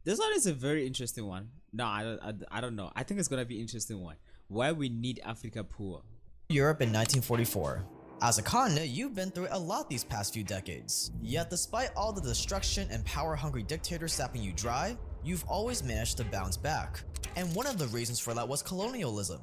This one is a very interesting one. No, I don't know. I think it's gonna be an interesting one. Why we need Africa poor? Europe in 1944. As a continent, you've been through a lot these past few decades. Yet despite all the destruction and power-hungry dictators sapping you dry, you've always managed to bounce back. And one of the reasons for that was colonialism.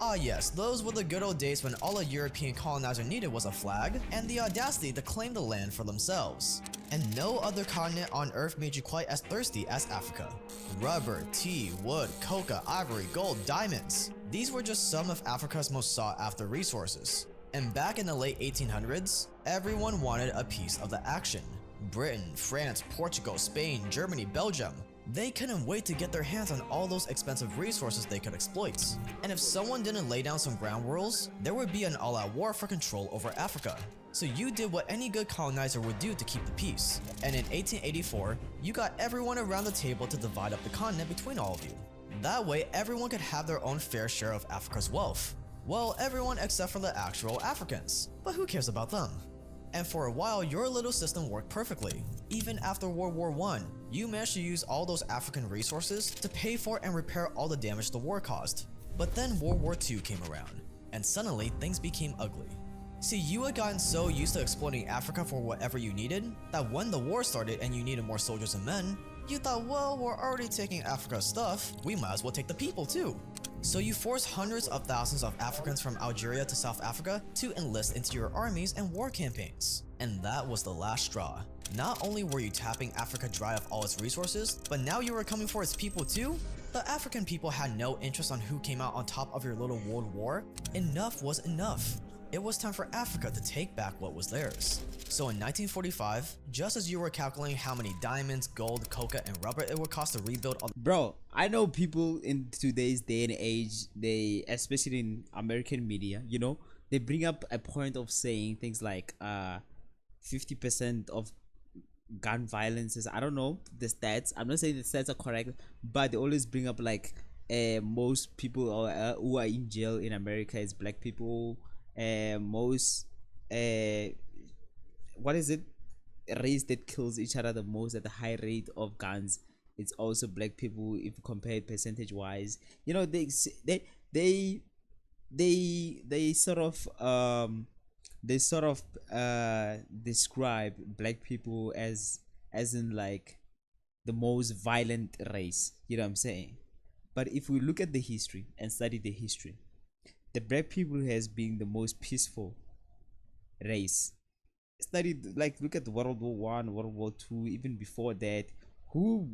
Ah yes, those were the good old days when all a European colonizer needed was a flag and the audacity to claim the land for themselves. And no other continent on Earth made you quite as thirsty as Africa. Rubber, tea, wood, coca, ivory, gold, diamonds. These were just some of Africa's most sought after resources. And back in the late 1800s, everyone wanted a piece of the action. Britain, France, Portugal, Spain, Germany, Belgium. They couldn't wait to get their hands on all those expensive resources they could exploit. And if someone didn't lay down some ground rules, there would be an all-out war for control over Africa. So you did what any good colonizer would do to keep the peace. And in 1884, you got everyone around the table to divide up the continent between all of you. That way, everyone could have their own fair share of Africa's wealth. Well, everyone except for the actual Africans. But who cares about them? And for a while, your little system worked perfectly. Even after World War I, you managed to use all those African resources to pay for and repair all the damage the war caused. But then World War II came around, and suddenly things became ugly. See, you had gotten so used to exploiting Africa for whatever you needed, that when the war started and you needed more soldiers and men, you thought, well, we're already taking Africa's stuff, we might as well take the people too. So you forced hundreds of thousands of Africans from Algeria to South Africa to enlist into your armies and war campaigns. And that was the last straw. Not only were you tapping Africa dry of all its resources, but now you were coming for its people too? The African people had no interest on who came out on top of your little world war. Enough was enough. It was time for Africa to take back what was theirs. So in 1945, just as you were calculating how many diamonds, gold, coca, and rubber it would cost to rebuild all— Bro, I know people in today's day and age, they, especially in American media, you know, they bring up a point of saying things like 50% of gun violences. I don't know the stats. I'm not saying the stats are correct, but they always bring up like most people who are in jail in America is black people. Most what is it, race that kills each other the most at the high rate of guns, it's also black people if you compare it percentage wise. You know, they sort of describe black people as in like the most violent race, you know what I'm saying? But if we look at the history and study the history, the black people has been the most peaceful race. Studied, like, look at World War One, World War Two, even before that. Who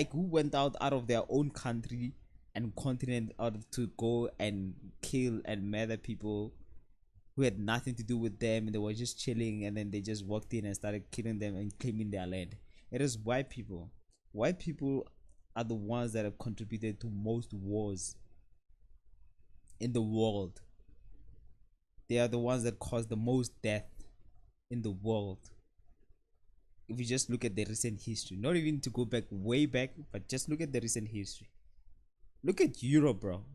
went out of their own country and continent to go and kill and murder people who had nothing to do with them, and they were just chilling, and then they just walked in and started killing them and claiming their land. It is white people. White people are the ones that have contributed to most wars in the world. They are the ones that cause the most death in the world. If you just look at the recent history, not even to go back way back, but just look at the recent history. Look at Europe, bro.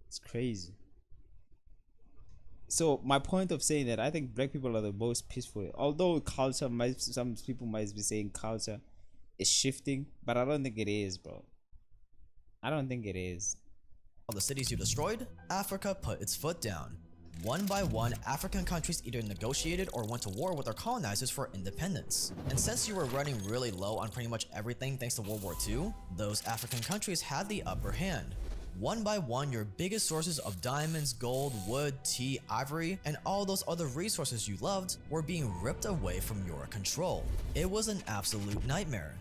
It's crazy. So my point of saying that, I think black people are the most peaceful, although culture might, some people might be saying culture is shifting, but I don't think it is, bro. I don't think it is. the cities you destroyed, Africa put its foot down. One by one, African countries either negotiated or went to war with their colonizers for independence. And since you were running really low on pretty much everything thanks to World War II, those African countries had the upper hand. One by one, your biggest sources of diamonds, gold, wood, tea, ivory, and all those other resources you loved were being ripped away from your control. It was an absolute nightmare.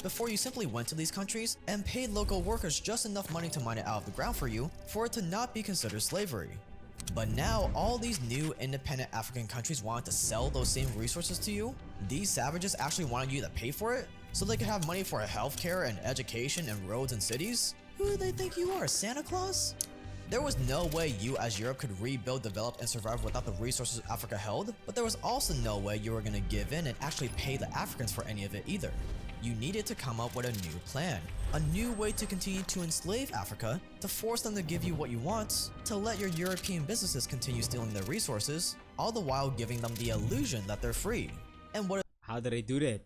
Before, you simply went to these countries and paid local workers just enough money to mine it out of the ground for you for it to not be considered slavery. But now, all these new independent African countries wanted to sell those same resources to you. These savages actually wanted you to pay for it so they could have money for healthcare and education and roads and cities. Who do they think you are, Santa Claus? There was no way you as Europe could rebuild, develop, and survive without the resources Africa held, but there was also no way you were going to give in and actually pay the Africans for any of it either. You needed to come up with a new plan, a new way to continue to enslave Africa, to force them to give you what you want, to let your European businesses continue stealing their resources, all the while giving them the illusion that they're free. And what— How did they do that?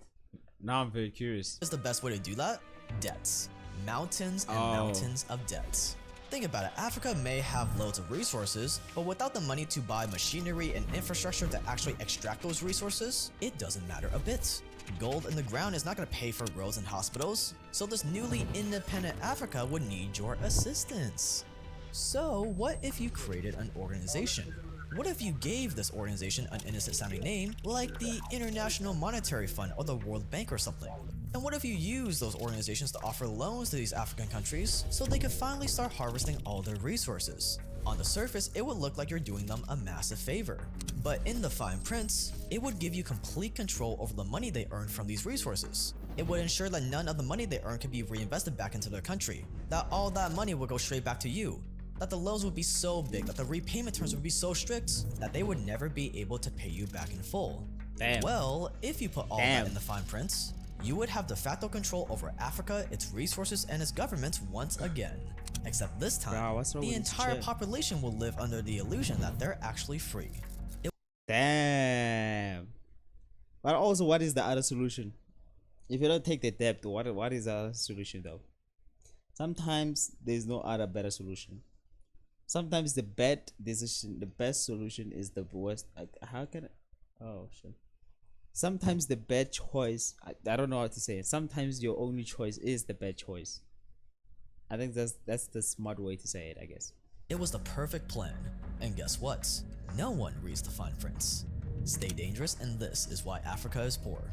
Now I'm very curious. Is the best way to do that? Debts. Mountains and mountains of debts. Think about it, Africa may have loads of resources, but without the money to buy machinery and infrastructure to actually extract those resources, it doesn't matter a bit. Gold in the ground is not going to pay for roads and hospitals, so this newly independent Africa would need your assistance. So what if you created an organization? What if you gave this organization an innocent sounding name like the International Monetary Fund or the World Bank or something? And what if you use those organizations to offer loans to these African countries so they could finally start harvesting all their resources? On the surface, it would look like you're doing them a massive favor. But in the fine print, it would give you complete control over the money they earn from these resources. It would ensure that none of the money they earn could be reinvested back into their country, that all that money would go straight back to you, that the loans would be so big, that the repayment terms would be so strict, that they would never be able to pay you back in full. Damn. Well, if you put all that in the fine print, you would have de facto control over Africa, its resources, and its government once again. Except this time, the entire population will live under the illusion that they're actually free. Damn. But also, what is the other solution? If you don't take the debt, what is the other solution though? Sometimes there's no other better solution. Sometimes the best decision, the best solution is the worst. How can I? Oh shit. Sometimes the bad choice, I don't know how to say it. Sometimes your only choice is the bad choice. I think that's the smart way to say it, I guess. It was the perfect plan. And guess what? No one reads the fine prints. Stay dangerous, and this is why Africa is poor.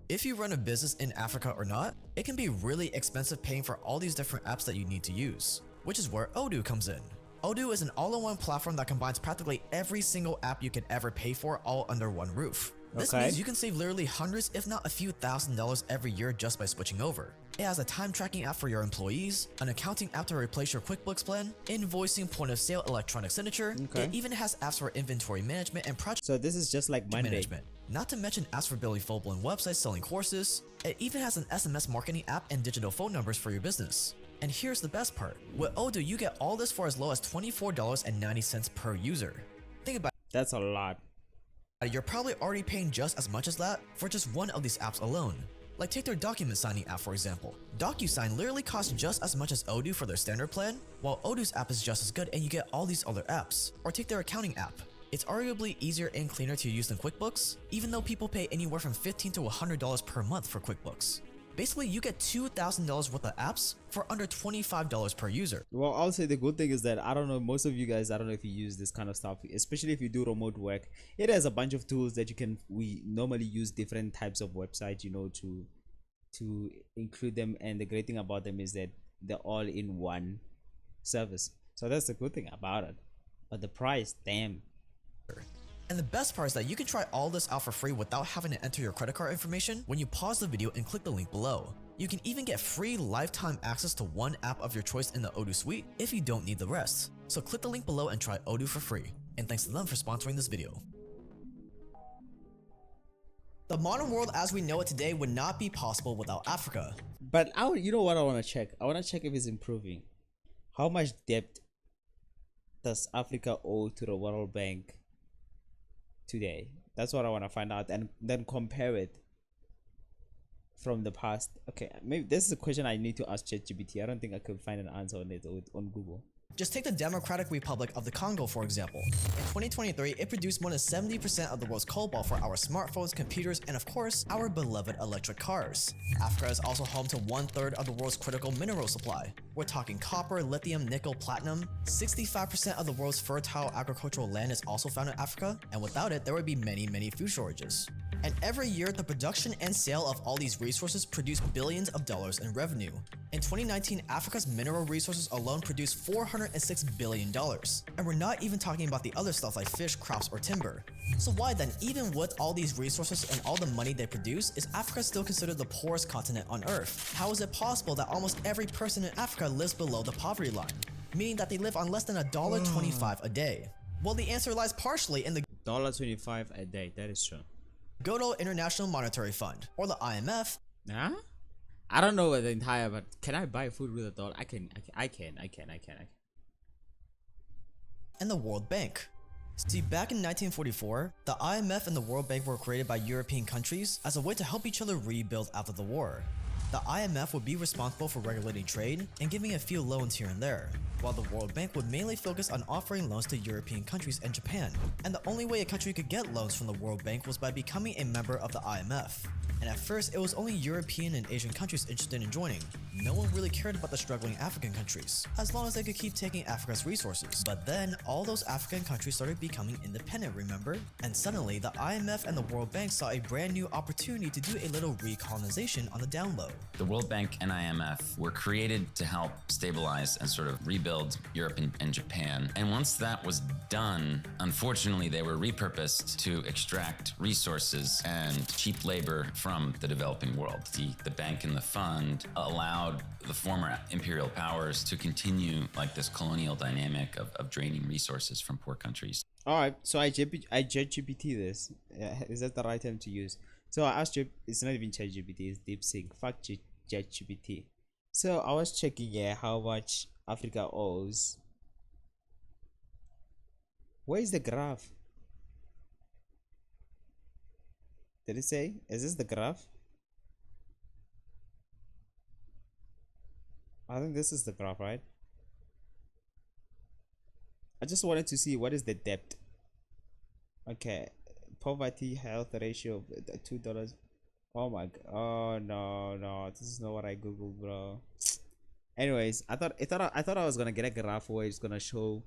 If you run a business in Africa or not, it can be really expensive paying for all these different apps that you need to use, which is where Odoo comes in. Odoo is an all-in-one platform that combines practically every single app you could ever pay for all under one roof. This means you can save literally hundreds if not a few $1,000s every year just by switching over. It has a time tracking app for your employees, an accounting app to replace your QuickBooks plan, invoicing, point of sale, electronic signature. It even has apps for inventory management and project this is just like Monday management. Not to mention apps for building full-blown websites, selling courses. It even has an SMS marketing app and digital phone numbers for your business. And here's the best part. With Odoo, you get all this for as low as $24.90 per user. Think about it. That's a lot. You're probably already paying just as much as that for just one of these apps alone. Like take their document signing app for example. DocuSign literally costs just as much as Odoo for their standard plan, while Odoo's app is just as good and you get all these other apps. Or take their accounting app. It's arguably easier and cleaner to use than QuickBooks, even though people pay anywhere from $15 to $100 per month for QuickBooks. Basically, you get $2,000 worth of apps for under $25 per user. Well, I'll say the good thing is that I don't know, most of you guys, I don't know if you use this kind of stuff, especially if you do remote work. It has a bunch of tools that we normally use different types of websites, you know, to include them. And the great thing about them is that they're all in one service. So that's the good thing about it. But the price, damn. And the best part is that you can try all this out for free without having to enter your credit card information when you pause the video and click the link below. You can even get free lifetime access to one app of your choice in the Odoo suite if you don't need the rest. So click the link below and try Odoo for free. And thanks to them for sponsoring this video. The modern world as we know it today would not be possible without Africa. But you know what I want to check? I want to check if it's improving. How much debt does Africa owe to the World Bank today? That's what I want to find out, and then compare it from the past. Okay, maybe this is a question I need to ask ChatGPT. I don't think I could find an answer on it on Google. Just take the Democratic Republic of the Congo for example. In 2023, it produced more than 70% of the world's cobalt for our smartphones, computers, and of course, our beloved electric cars. Africa is also home to 1/3 of the world's critical mineral supply. We're talking copper, lithium, nickel, platinum. 65% of the world's fertile agricultural land is also found in Africa, and without it, there would be many food shortages. And every year, the production and sale of all these resources produce billions of dollars in revenue. In 2019, Africa's mineral resources alone produced $406 billion. And we're not even talking about the other stuff like fish, crops, or timber. So why then, even with all these resources and all the money they produce, is Africa still considered the poorest continent on Earth? How is it possible that almost every person in Africa lives below the poverty line? Meaning that they live on less than $1.25 a day. Well, the answer lies partially in the $1.25 a day, that is true. good old International Monetary Fund, or the IMF. Huh? I don't know the entire, but can I buy food with $1? I can. and the World Bank. See, back in 1944, the IMF and the World Bank were created by European countries as a way to help each other rebuild after the war. The IMF would be responsible for regulating trade and giving a few loans here and there, while the World Bank would mainly focus on offering loans to European countries and Japan. And the only way a country could get loans from the World Bank was by becoming a member of the IMF. And at first, it was only European and Asian countries interested in joining. No one really cared about the struggling African countries, as long as they could keep taking Africa's resources. But then, all those African countries started becoming independent, remember? And suddenly, the IMF and the World Bank saw a brand new opportunity to do a little recolonization on the down low. The World Bank and IMF were created to help stabilize and sort of rebuild Europe and Japan. And once that was done, unfortunately, they were repurposed to extract resources and cheap labor from the developing world. The bank and the fund allowed the former imperial powers to continue like this colonial dynamic of draining resources from poor countries. All right, so I ChatGPT this. Is that the right term to use? So I asked you, it's not even ChatGPT, it's DeepSeek. Fuck ChatGPT. So I was checking how much Africa owes. Where is the graph? Did it say? Is this the graph? I think this is the graph, right? I just wanted to see what is the debt. Okay, poverty health ratio of $2. Oh my god! Oh no, this is not what I googled, bro. Anyways, I thought I was gonna get a graph where it's gonna show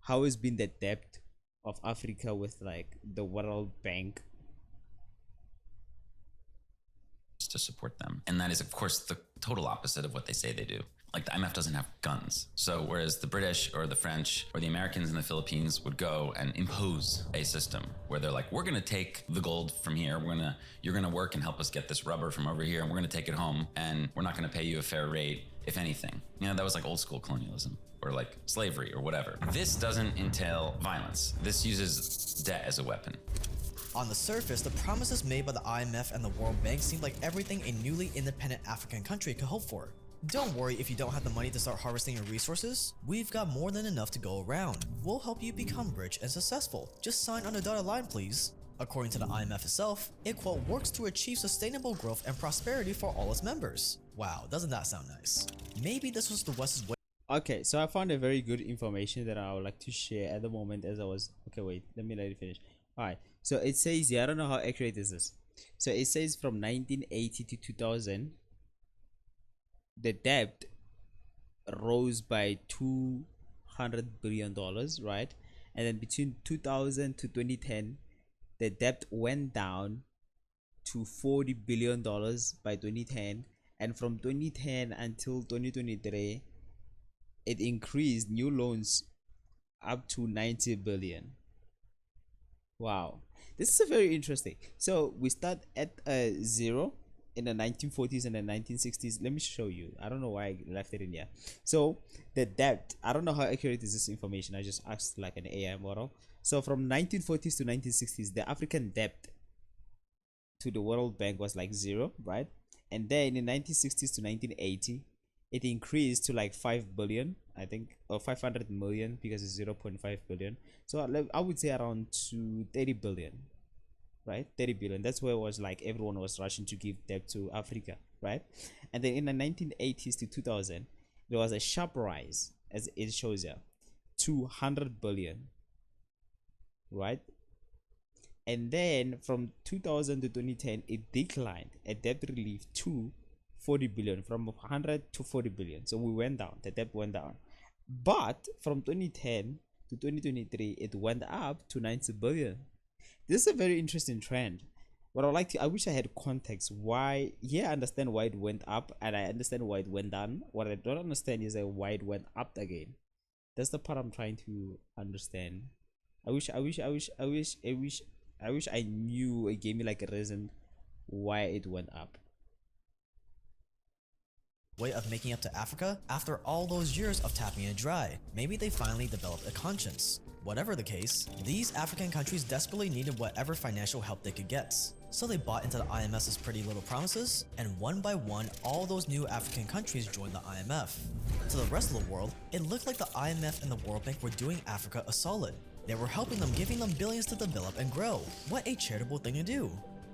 how has been the debt of Africa with like the World Bank to support them. And that is, of course, the total opposite of what they say they do. Like the IMF doesn't have guns. So whereas the British or the French or the Americans in the Philippines would go and impose a system where they're like, we're gonna take the gold from here, you're gonna work and help us get this rubber from over here, and we're gonna take it home, and we're not gonna pay you a fair rate, if anything. You know, that was like old school colonialism, or like slavery or whatever. This doesn't entail violence. This uses debt as a weapon. On the surface, the promises made by the IMF and the World Bank seemed like everything a newly independent African country could hope for. Don't worry if you don't have the money to start harvesting your resources. We've got more than enough to go around. We'll help you become rich and successful. Just sign on the dotted line, please. According to the IMF itself, it quote works to achieve sustainable growth and prosperity for all its members. Wow, doesn't that sound nice? Maybe this was the West's way. Okay, so I found a very good information that I would like to share at the moment as I was... Okay, wait, let it finish. Alright, so it says here, I don't know how accurate this is. So it says from 1980 to 2000, the debt rose by $200 billion, right? And then between 2000 to 2010, the debt went down to $40 billion by 2010. And from 2010 until 2023, it increased new loans up to 90 billion. Wow, this is a very interesting. So we start at zero in the 1940s and the 1960s. Let me show you. I don't know why I left it in here. So the debt, I don't know how accurate is this information. I just asked like an AI model. So from 1940s to 1960s, the African debt to the World Bank was like zero, right? And then in 1960s to 1980, it increased to like 5 billion, I think, or 500 million, because it's 0.5 billion. So I would say around to 30 billion, right? 30 billion. That's where it was like everyone was rushing to give debt to Africa, right? And then in the 1980s to 2000, there was a sharp rise, as it shows here, to 100 billion, right? And then from 2000 to 2010, it declined a debt relief to 40 billion, from 100 to 40 billion. So we went down, the debt went down. But from 2010 to 2023, it went up to 90 billion. This is a very interesting trend. What I wish I had context why. I understand why it went up, and I understand why it went down. What I don't understand is why it went up again. That's the part I'm trying to understand. I wish I knew, it gave me like a reason why it went up. Way of making up to Africa after all those years of tapping it dry. Maybe they finally developed a conscience. Whatever the case, these African countries desperately needed whatever financial help they could get. So they bought into the IMF's pretty little promises, and one by one, all those new African countries joined the IMF. To the rest of the world, it looked like the IMF and the World Bank were doing Africa a solid. They were helping them, giving them billions to develop and grow. What a charitable thing to do.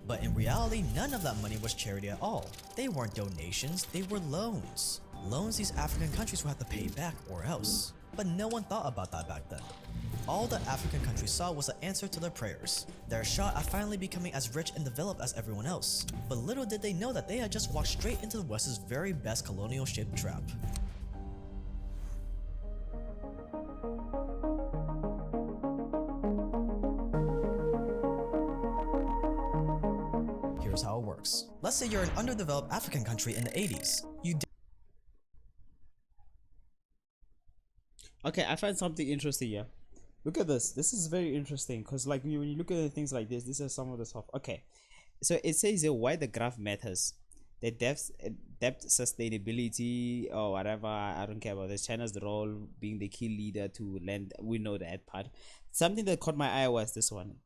But in reality, none of that money was charity at all. They weren't donations, they were loans. Loans these African countries would have to pay back or else. But no one thought about that back then. All the African countries saw was an answer to their prayers, their shot at finally becoming as rich and developed as everyone else. But little did they know that they had just walked straight into the West's very best colonial-shaped trap. Here's how it works. Let's say you're an underdeveloped African country in the 80s. Okay, I find something interesting here. Look at this. This is very interesting because, like, when you look at things like this, these are some of the stuff. Okay, so it says here why the graph matters. The debt sustainability or whatever. I don't care about this. China's role being the key leader to lend. We know that part. Something that caught my eye was this one.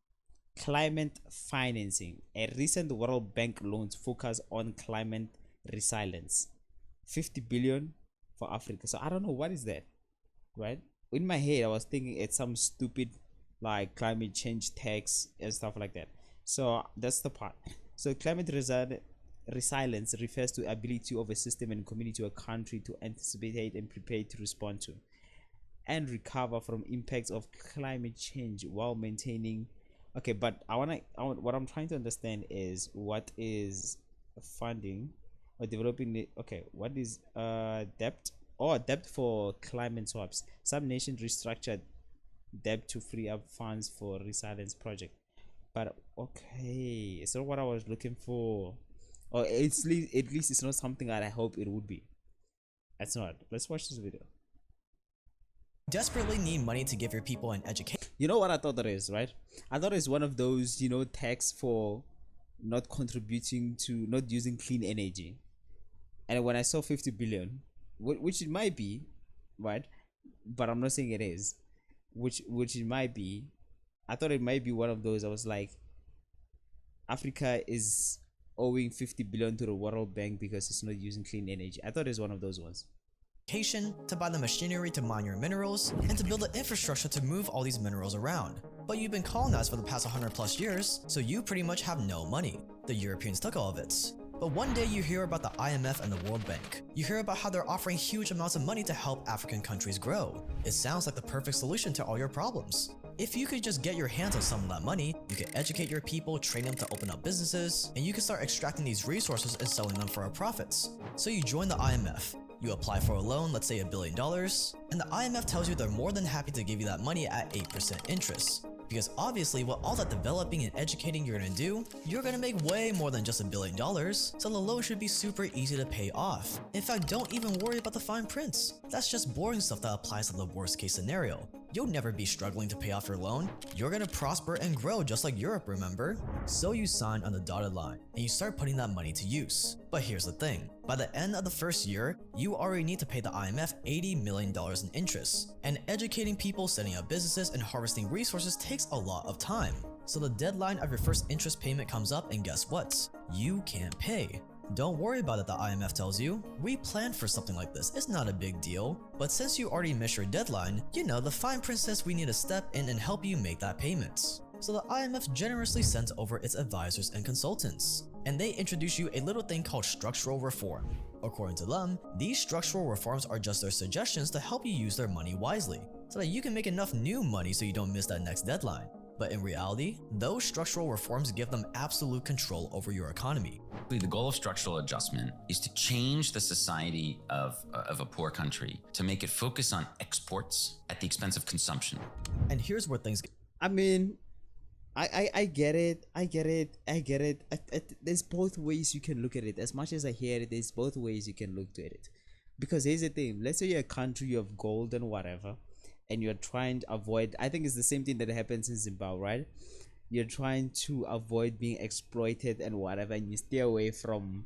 Climate financing. A recent World Bank loans focus on climate resilience. 50 billion for Africa. So I don't know what is that. Right, in my head I was thinking it's some stupid like climate change tax and stuff like that. So that's the part. So climate resilience refers to ability of a system and community or a country to anticipate and prepare to respond to and recover from impacts of climate change while maintaining. Okay, but what I'm trying to understand is what is funding or developing the, okay, what is debt or debt for climate swaps. Some nations restructured debt to free up funds for resilience project. But okay, it's not what I was looking for. Or at least it's not something that I hope it would be. It's not. Let's watch this video. Desperately need money to give your people an education. You know what I thought that is, right? I thought it's one of those, tax for not contributing to, not using clean energy. And when I saw 50 billion, which it might be, right, but I'm not saying it is, which it might be, I thought it might be one of those. I was like, Africa is owing 50 billion to the World Bank because it's not using clean energy. I thought it was one of those ones. To buy the machinery to mine your minerals, and to build the infrastructure to move all these minerals around. But you've been colonized for the past 100 plus years, so you pretty much have no money. The Europeans took all of it. But one day you hear about the IMF and the World Bank. You hear about how they're offering huge amounts of money to help African countries grow. It sounds like the perfect solution to all your problems. If you could just get your hands on some of that money, you could educate your people, train them to open up businesses, and you can start extracting these resources and selling them for our profits. So you join the IMF. You apply for a loan, let's say $1 billion, and the IMF tells you they're more than happy to give you that money at 8% interest. Because obviously with all that developing and educating you're gonna do, you're gonna make way more than just $1 billion, so the loan should be super easy to pay off. In fact, don't even worry about the fine prints. That's just boring stuff that applies to the worst case scenario. You'll never be struggling to pay off your loan. You're gonna prosper and grow just like Europe, remember? So you sign on the dotted line, and you start putting that money to use. But here's the thing. By the end of the first year, you already need to pay the IMF $80 million in interest. And educating people, setting up businesses, and harvesting resources takes a lot of time. So the deadline of your first interest payment comes up, and guess what? You can't pay. Don't worry about it, the IMF tells you. We planned for something like this, it's not a big deal. But since you already missed your deadline, the fine print says we need to step in and help you make that payment. So the IMF generously sends over its advisors and consultants, and they introduce you a little thing called structural reform. According to them, these structural reforms are just their suggestions to help you use their money wisely, so that you can make enough new money so you don't miss that next deadline. But in reality, those structural reforms give them absolute control over your economy. The goal of structural adjustment is to change the society of a poor country, to make it focus on exports at the expense of consumption. And here's where things get. I mean, I get it. There's both ways you can look at it. As much as I hear it, there's both ways you can look at it. Because here's the thing. Let's say you're a country of gold and whatever, and you're trying to avoid, I think it's the same thing that happens in Zimbabwe, right? You're trying to avoid being exploited and whatever, and you stay away from,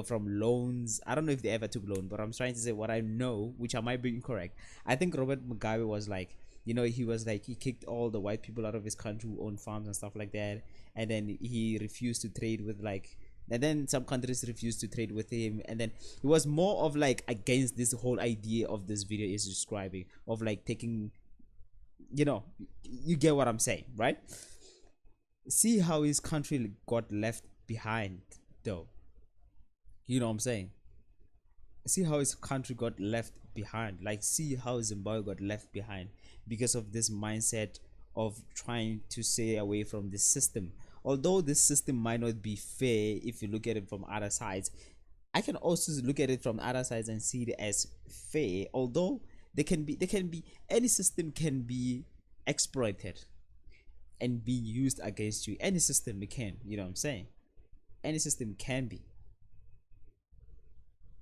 from loans. I don't know if they ever took loan, but I'm trying to say what I know, which I might be incorrect. I think Robert Mugabe was like, You know, he was like, he kicked all the white people out of his country who own farms and stuff like that, and then he refused to trade with like, and then some countries refused to trade with him, and then he was more of like against this whole idea of this video is describing of like taking, you know, you get what I'm saying, right? See how his country got left behind, though. You know what I'm saying? See how his country got left behind. Like, see how Zimbabwe got left behind because of this mindset of trying to stay away from the system. Although this system might not be fair if you look at it from other sides, I can also look at it from other sides and see it as fair. Although they can be any system can be exploited and be used against you. Any system it can, you know what I'm saying? Any system can be.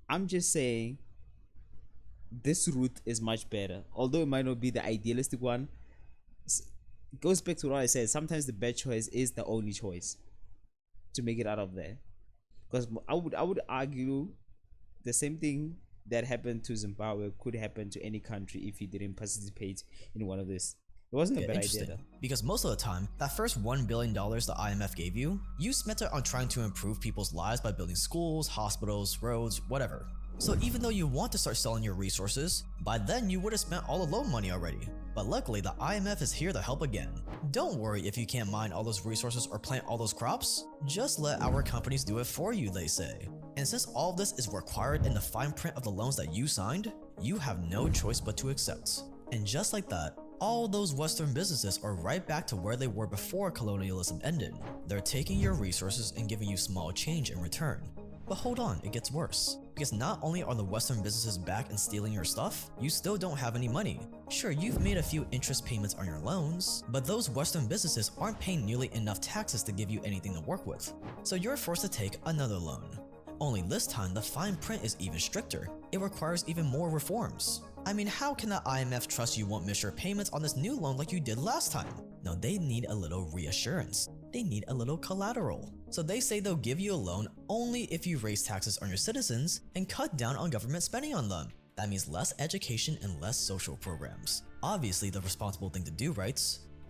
I'm just saying this route is much better. Although it might not be the idealistic one, it goes back to what I said. Sometimes the bad choice is the only choice to make it out of there. Because I would argue the same thing that happened to Zimbabwe could happen to any country if you didn't participate in one of this. It wasn't a bad idea though. Because most of the time, that first $1 billion the IMF gave you, you spent it on trying to improve people's lives by building schools, hospitals, roads, whatever. So even though you want to start selling your resources, by then you would have spent all the loan money already. But luckily, the IMF is here to help again. Don't worry if you can't mine all those resources or plant all those crops. Just let our companies do it for you, they say. And since all of this is required in the fine print of the loans that you signed, you have no choice but to accept. And just like that, all those Western businesses are right back to where they were before colonialism ended. They're taking your resources and giving you small change in return. But hold on, it gets worse. Because not only are the Western businesses back and stealing your stuff, you still don't have any money. Sure, you've made a few interest payments on your loans, but those Western businesses aren't paying nearly enough taxes to give you anything to work with. So you're forced to take another loan. Only this time, the fine print is even stricter. It requires even more reforms. I mean, how can the IMF trust you won't miss your payments on this new loan like you did last time? No, they need a little reassurance. They need a little collateral. So they say they'll give you a loan only if you raise taxes on your citizens and cut down on government spending on them. That means less education and less social programs. Obviously the responsible thing to do, right?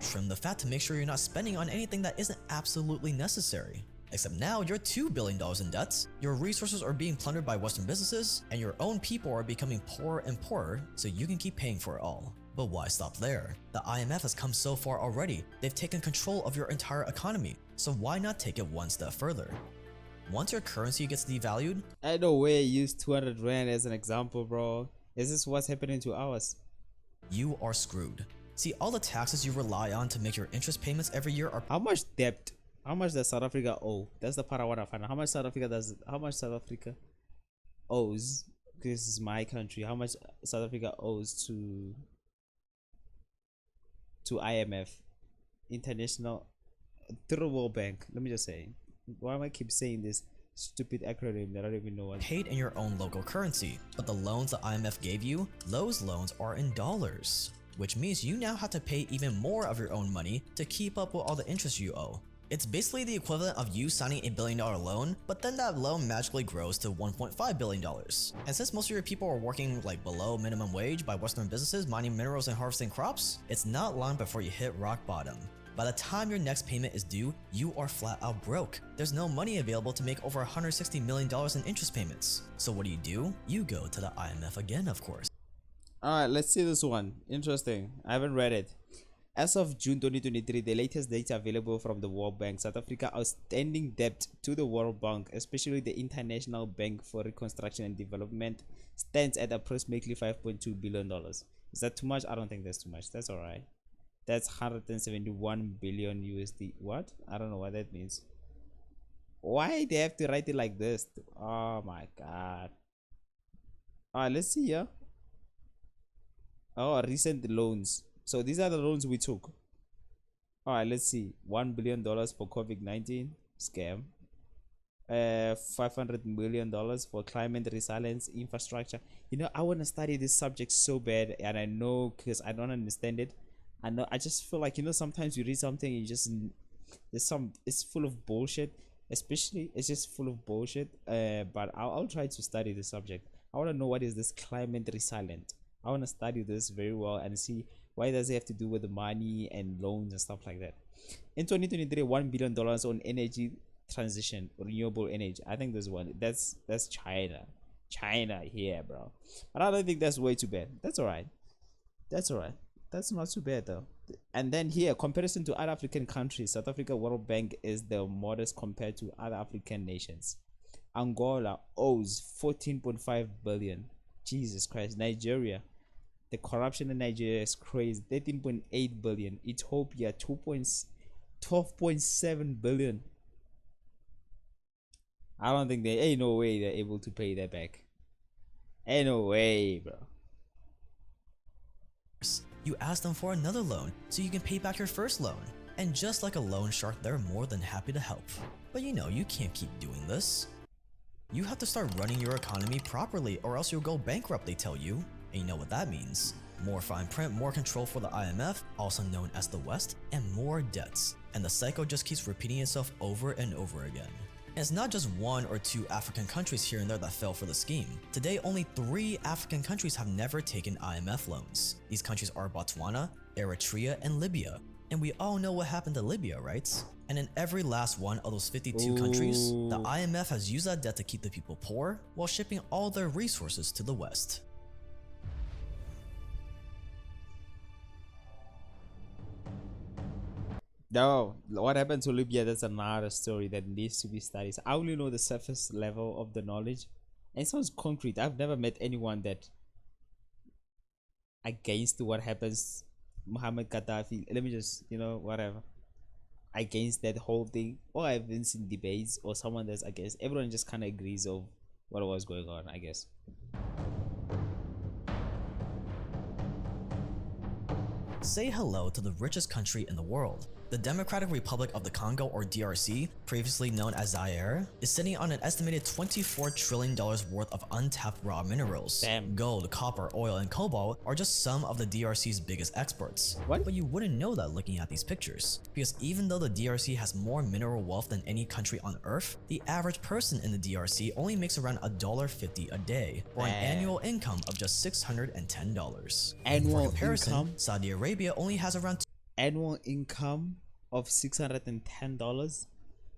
Trim the fat to make sure you're not spending on anything that isn't absolutely necessary. Except now you're $2 billion in debt, your resources are being plundered by Western businesses, and your own people are becoming poorer and poorer so you can keep paying for it all. But why stop there? The IMF has come so far already. They've taken control of your entire economy. So why not take it one step further? Once your currency gets devalued, I know where you use 200 rand as an example, bro. Is this what's happening to ours? you are screwed. See, all the taxes you rely on to make your interest payments every year are— How much debt? How much does South Africa owe? That's the part I want to find out. How much South Africa owes? This is my country. How much South Africa owes to IMF, International, to the World Bank? Let me just say, why am I keep saying this stupid acronym that I don't even know what? paid in your own local currency. But the loans the IMF gave you, those loans are in dollars, which means you now have to pay even more of your own money to keep up with all the interest you owe. It's basically the equivalent of you signing a $1 billion loan, but then that loan magically grows to $1.5 billion. And since most of your people are working like below minimum wage by Western businesses mining minerals and harvesting crops, it's not long before you hit rock bottom. By the time your next payment is due, you are flat out broke. There's no money available to make over $160 million in interest payments. So what do? You go to the IMF again, of course. Alright, let's see this one. Interesting. I haven't read it. As of June 2023, the latest data available from the World Bank, South Africa outstanding debt to the World Bank, especially the International Bank for Reconstruction and Development, stands at approximately $5.2 billion. Is that too much? I don't think that's too much. That's alright. That's 171 billion USD. What? I don't know what that means. Why they have to write it like this? Oh my god. Alright, let's see here. Oh, recent loans. So these are the loans we took. Alright, let's see. $1 billion for COVID-19 scam. $500 million for climate resilience infrastructure. You know, I want to study this subject so bad, and I know because I don't understand it. I know, I just feel like, you know, sometimes you read something and you just, it's full of bullshit. Especially, it's just full of bullshit. But I'll try to study the subject. I want to know what is this climate resilient. I want to study this very well and see Why does it have to do with the money and loans and stuff like that? In 2023, $1 billion on energy transition, renewable energy. I think there's one. That's China. China here, bro. But I don't think that's way too bad. That's alright. That's alright. That's not too bad though. And then here, comparison to other African countries, South Africa World Bank is the modest compared to other African nations. Angola owes 14.5 billion. Jesus Christ. Nigeria, the corruption in Nigeria is crazy. 13.8 billion. Ethiopia 12.7 billion. I don't think ain't no way they're able to pay that back. Ain't no way, bro. You ask them for another loan so you can pay back your first loan. And just like a loan shark, they're more than happy to help. But you know, you can't keep doing this. You have to start running your economy properly or else you'll go bankrupt, they tell you. And you know what that means. More fine print, more control for the IMF, also known as the West, and more debts. And the cycle just keeps repeating itself over and over again. And it's not just 1 or 2 African countries here and there that fell for the scheme. Today, only 3 African countries have never taken IMF loans. These countries are Botswana, Eritrea, and Libya. And we all know what happened to Libya, right? And in every last one of those 52 countries, the IMF has used that debt to keep the people poor while shipping all their resources to the West. No, what happened to Libya, that's another story that needs to be studied. I only know the surface level of the knowledge. And it sounds concrete. I've never met anyone that against what happens Muhammad Gaddafi. Let me just, whatever. Against that whole thing. Or I've been seen debates or someone that's against. Everyone just kind of agrees of what was going on, I guess. Say hello to the richest country in the world. The Democratic Republic of the Congo, or DRC, previously known as Zaire, is sitting on an estimated $24 trillion worth of untapped raw minerals. Damn. Gold, copper, oil, and cobalt are just some of the DRC's biggest exports. What? But you wouldn't know that looking at these pictures, because even though the DRC has more mineral wealth than any country on Earth, the average person in the DRC only makes around $1.50 a day, or an annual income of just $610. Annual For comparison, income? Saudi Arabia only has around Annual income of $610?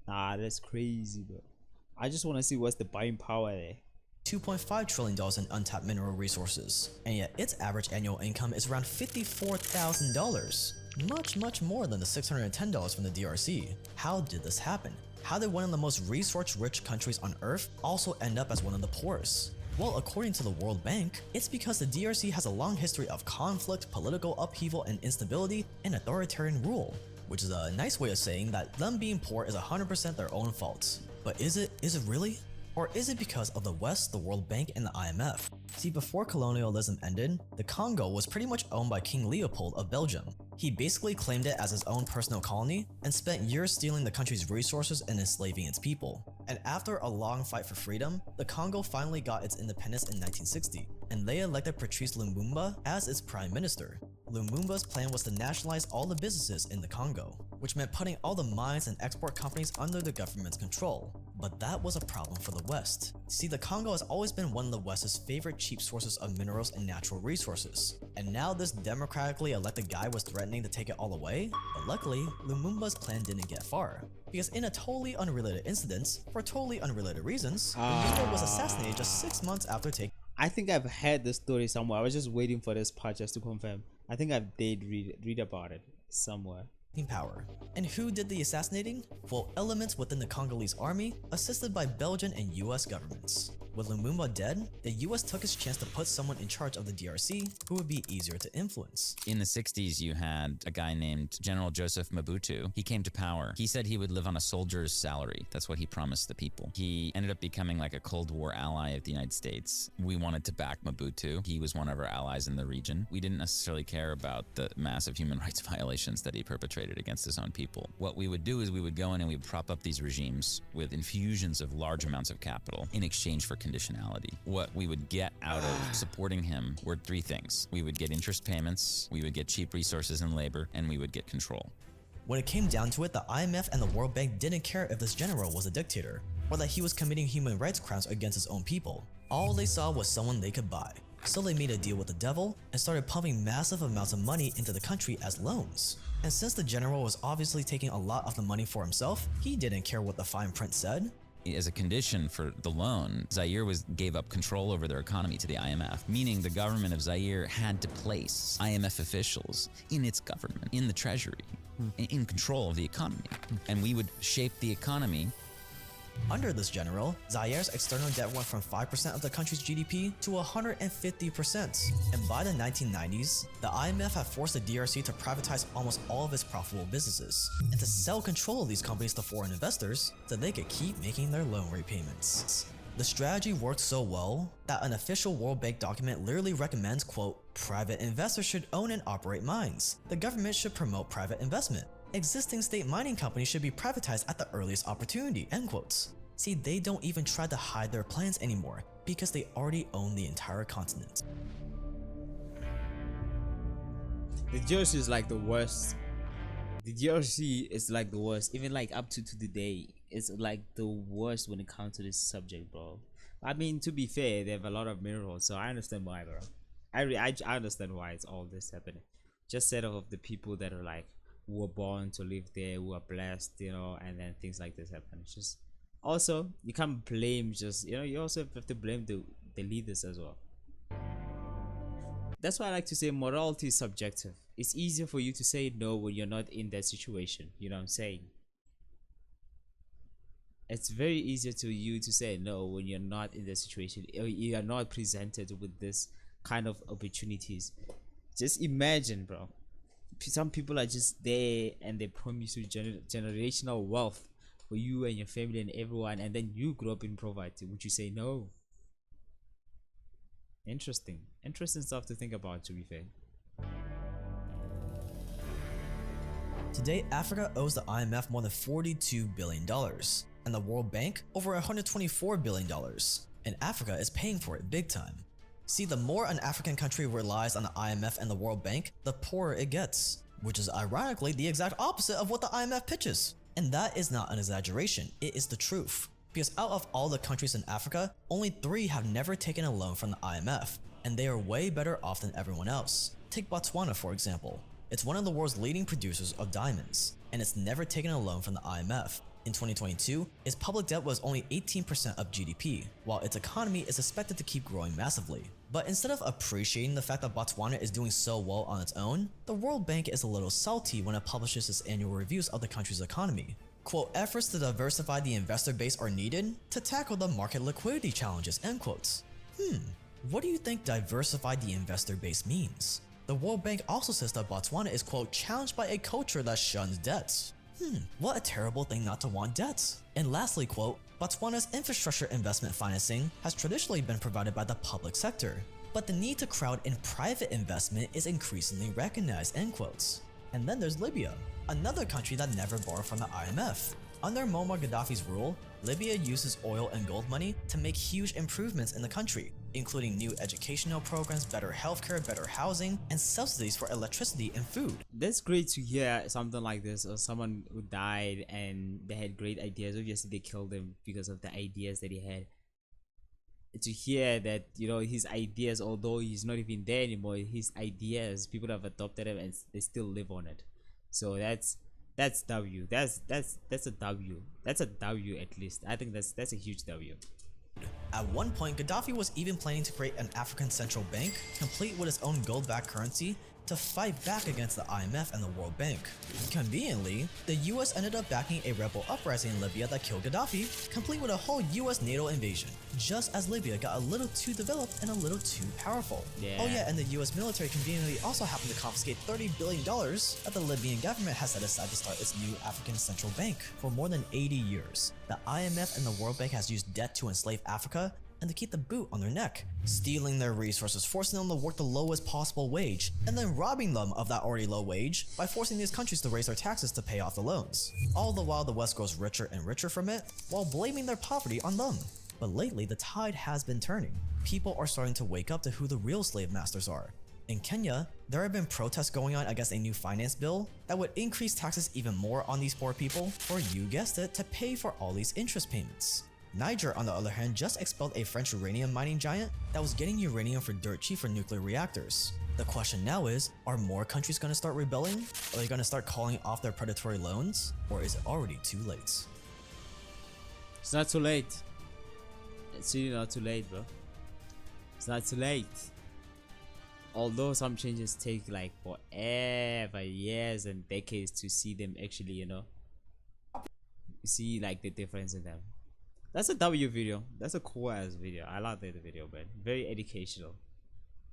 Nah, that's crazy, bro. I just want to see what's the buying power there. $2.5 trillion in untapped mineral resources, and yet its average annual income is around $54,000. Much more than the $610 from the DRC. How did this happen? How did one of the most resource-rich countries on Earth also end up as one of the poorest? Well, according to the World Bank, it's because the DRC has a long history of conflict, political upheaval, and instability, and authoritarian rule, which is a nice way of saying that them being poor is 100% their own fault. But is it really? Or is it because of the West, the World Bank, and the IMF? See, before colonialism ended, the Congo was pretty much owned by King Leopold of Belgium. He basically claimed it as his own personal colony and spent years stealing the country's resources and enslaving its people. And after a long fight for freedom, the Congo finally got its independence in 1960, and they elected Patrice Lumumba as its prime minister. Lumumba's plan was to nationalize all the businesses in the Congo, which meant putting all the mines and export companies under the government's control. But that was a problem for the West. See, the Congo has always been one of the West's favorite cheap sources of minerals and natural resources. And now this democratically elected guy was threatening to take it all away? But luckily, Lumumba's plan didn't get far. Because in a totally unrelated incident, for totally unrelated reasons, Lumumba was assassinated just 6 months after taking I think I've heard the story somewhere. I was just waiting for this part just to confirm. I think I did read about it somewhere. power. And who did the assassinating? Well, elements within the Congolese army, assisted by Belgian and US governments. With Lumumba dead, the US took its chance to put someone in charge of the DRC who would be easier to influence. In the 60s, you had a guy named General Joseph Mobutu. He came to power. He said he would live on a soldier's salary. That's what he promised the people. He ended up becoming like a Cold War ally of the United States. We wanted to back Mobutu. He was one of our allies in the region. We didn't necessarily care about the massive human rights violations that he perpetrated against his own people. What we would do is we would go in and we would prop up these regimes with infusions of large amounts of capital in exchange for conditionality. What we would get out of supporting him were three things. We would get interest payments, we would get cheap resources and labor, and we would get control. When it came down to it, the IMF and the World Bank didn't care if this general was a dictator, or that he was committing human rights crimes against his own people. All they saw was someone they could buy. So they made a deal with the devil and started pumping massive amounts of money into the country as loans. And since the general was obviously taking a lot of the money for himself, he didn't care what the fine print said. As a condition for the loan, Zaire gave up control over their economy to the IMF, meaning the government of Zaire had to place IMF officials in its government, in the treasury, in control of the economy. And we would shape the economy. Under this general, Zaire's external debt went from 5% of the country's GDP to 150%. And by the 1990s, the IMF had forced the DRC to privatize almost all of its profitable businesses and to sell control of these companies to foreign investors so they could keep making their loan repayments. The strategy worked so well that an official World Bank document literally recommends, quote, private investors should own and operate mines. The government should promote private investment. Existing state mining companies should be privatized at the earliest opportunity, end quotes. See, they don't even try to hide their plans anymore because they already own the entire continent. The DRC is like the worst. The DRC is like the worst. Even like up to today, it's like the worst when it comes to this subject, bro. I mean, to be fair, they have a lot of minerals, so I understand why, bro. I understand why it's all this happening. Just set of the people that are like, who were born to live there, who are blessed, you know, and then things like this happen. It's just also you can't blame just, you know, you also have to blame the leaders as well. That's why I like to say morality is subjective. It's easier for you to say no when you're not in that situation, you know what I'm saying? It's very easier to you to say no when you're not in that situation, or you are not presented with this kind of opportunities. Just imagine, bro. Some people are just there and they promise you generational wealth for you and your family and everyone, and then you grow up in poverty. Would you say no? Interesting stuff to think about, to be fair. Today, Africa owes the IMF more than $42 billion, and the World Bank over $124 billion, and Africa is paying for it big time. See, the more an African country relies on the IMF and the World Bank, the poorer it gets, which is ironically the exact opposite of what the IMF pitches. And that is not an exaggeration, it is the truth. Because out of all the countries in Africa, only 3 have never taken a loan from the IMF, and they are way better off than everyone else. Take Botswana for example. It's one of the world's leading producers of diamonds, and it's never taken a loan from the IMF. In 2022, its public debt was only 18% of GDP, while its economy is expected to keep growing massively. But instead of appreciating the fact that Botswana is doing so well on its own, the World Bank is a little salty when it publishes its annual reviews of the country's economy. Quote, efforts to diversify the investor base are needed to tackle the market liquidity challenges, end quotes. What do you think diversify the investor base means? The World Bank also says that Botswana is, quote, challenged by a culture that shuns debts. What a terrible thing not to want debts. And lastly, quote, Botswana's infrastructure investment financing has traditionally been provided by the public sector, but the need to crowd in private investment is increasingly recognized, end quotes. And then there's Libya, another country that never borrowed from the IMF. Under Muammar Gaddafi's rule, Libya uses oil and gold money to make huge improvements in the country, including new educational programs, better healthcare, better housing, and subsidies for electricity and food. That's great to hear something like this, or someone who died and they had great ideas. Obviously they killed him because of the ideas that he had. To hear that, you know, his ideas, although he's not even there anymore, his ideas, people have adopted him and they still live on it. So that's W. That's a W. That's a W at least. I think that's a huge W. At one point, Gaddafi was even planning to create an African central bank, complete with its own gold-backed currency, to fight back against the IMF and the World Bank. Conveniently, the US ended up backing a rebel uprising in Libya that killed Gaddafi, complete with a whole US NATO invasion, just as Libya got a little too developed and a little too powerful. Yeah. Oh yeah, and the US military conveniently also happened to confiscate $30 billion that the Libyan government has set aside to start its new African central bank. For more than 80 years, the IMF and the World Bank has used debt to enslave Africa and to keep the boot on their neck, stealing their resources, forcing them to work the lowest possible wage, and then robbing them of that already low wage by forcing these countries to raise their taxes to pay off the loans. All the while the West grows richer and richer from it, while blaming their poverty on them. But lately, the tide has been turning. People are starting to wake up to who the real slave masters are. In Kenya, there have been protests going on against a new finance bill that would increase taxes even more on these poor people, or you guessed it, to pay for all these interest payments. Niger, on the other hand, just expelled a French uranium mining giant that was getting uranium for dirt cheap for nuclear reactors. The question now is, are more countries going to start rebelling? Are they going to start calling off their predatory loans? Or is it already too late? It's not too late. It's really not too late, bro. It's not too late. Although some changes take like forever, years and decades to see them actually, you know, see like the difference in them. That's a W video. That's a cool ass video. I like that video, man. Very educational.